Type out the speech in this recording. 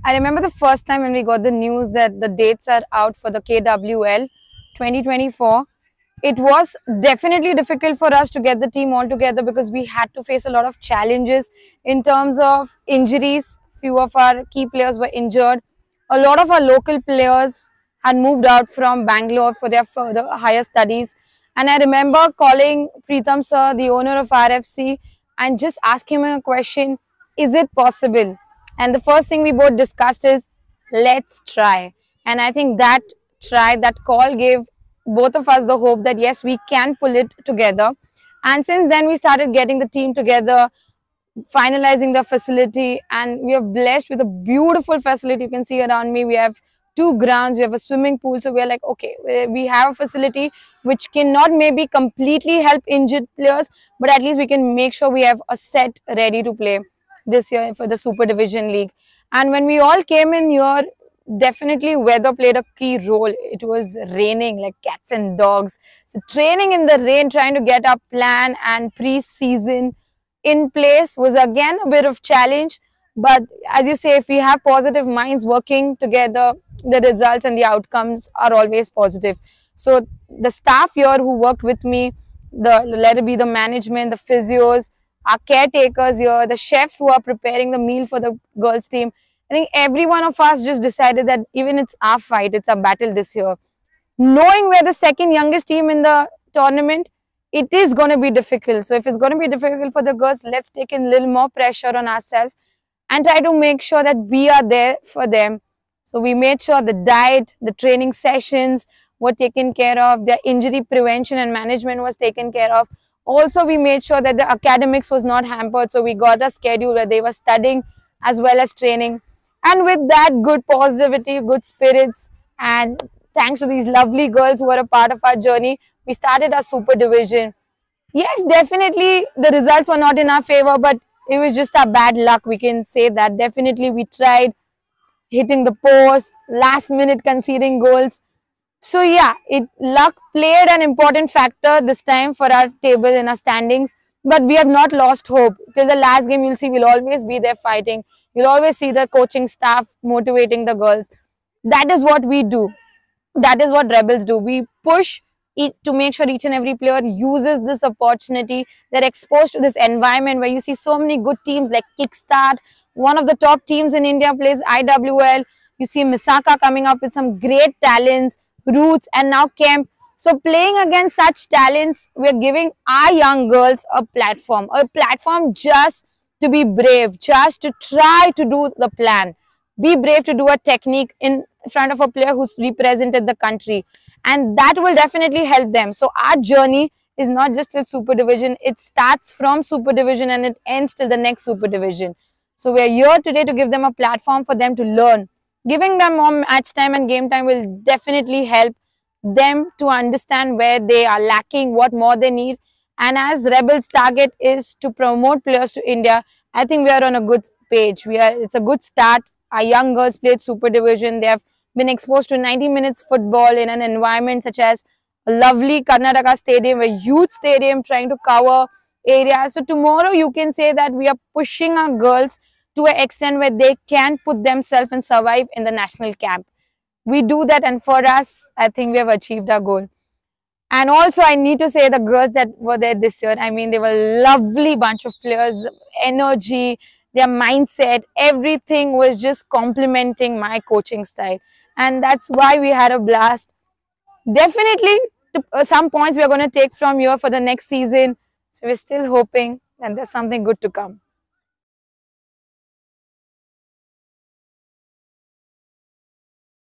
I remember the first time when we got the news that the dates are out for the KWL 2024. It was definitely difficult for us to get the team all together because we had to face a lot of challenges in terms of injuries. Few of our key players were injured. A lot of our local players had moved out from Bangalore for their further higher studies. And I remember calling Preetham sir, the owner of RFC, and just asking him a question, is it possible? And the first thing we both discussed is, let's try. And I think that that call gave both of us the hope that yes, we can pull it together. And since then, we started getting the team together, finalizing the facility, and we are blessed with a beautiful facility. You can see around me, we have 2 grounds, we have a swimming pool. So we are like, okay, we have a facility which cannot maybe completely help injured players, but at least we can make sure we have a set ready to play this year for the Super Division League. And when we all came in here, definitely weather played a key role. It was raining like cats and dogs. So training in the rain, trying to get our plan and pre-season in place was again a bit of challenge. But as you say, if we have positive minds working together, the results and the outcomes are always positive. So the staff here who worked with me, let it be the management, the physios, our caretakers here, the chefs who are preparing the meal for the girls team, I think every one of us just decided that even it's our fight, it's our battle this year. Knowing we're the second youngest team in the tournament, it is going to be difficult. So if it's going to be difficult for the girls, let's take in a little more pressure on ourselves and try to make sure that we are there for them. So we made sure the diet, the training sessions were taken care of, their injury prevention and management was taken care of. Also, we made sure that the academics was not hampered. So we got a schedule where they were studying as well as training. And with that, good positivity, good spirits, and thanks to these lovely girls who are a part of our journey, we started our Super Division. Yes, definitely the results were not in our favor, but it was just our bad luck. We can say that. Definitely we tried hitting the post, last minute conceding goals. So yeah, luck played an important factor this time for our table and our standings. But we have not lost hope. Till the last game, you'll see we'll always be there fighting. You'll always see the coaching staff motivating the girls. That is what we do. That is what Rebels do. We push to make sure each and every player uses this opportunity. They're exposed to this environment where you see so many good teams like Kickstart. One of the top teams in India plays IWL. You see Misaka coming up with some great talents, Roots, and now Kemp. So playing against such talents, we're giving our young girls a platform just to be brave, just to try to do the plan. Be brave to do a technique in front of a player who's represented the country. And that will definitely help them. So our journey is not just with Super Division. It starts from Super Division and it ends till the next Super Division. So we're here today to give them a platform for them to learn. Giving them more match time and game time will definitely help them to understand where they are lacking, what more they need. And as Rebels' target is to promote players to India, I think we are on a good page. It's a good start. Our young girls played Super Division. They have been exposed to 90 minutes football in an environment such as a lovely Karnataka stadium, a huge stadium trying to cover areas. So tomorrow you can say that we are pushing our girls to an extent where they can put themselves and survive in the national camp. We do that, and for us, I think we have achieved our goal. And also, I need to say the girls that were there this year, I mean, they were a lovely bunch of players, energy, their mindset, everything was just complementing my coaching style. And that's why we had a blast. Definitely, some points we are going to take from here for the next season. So we're still hoping that there's something good to come.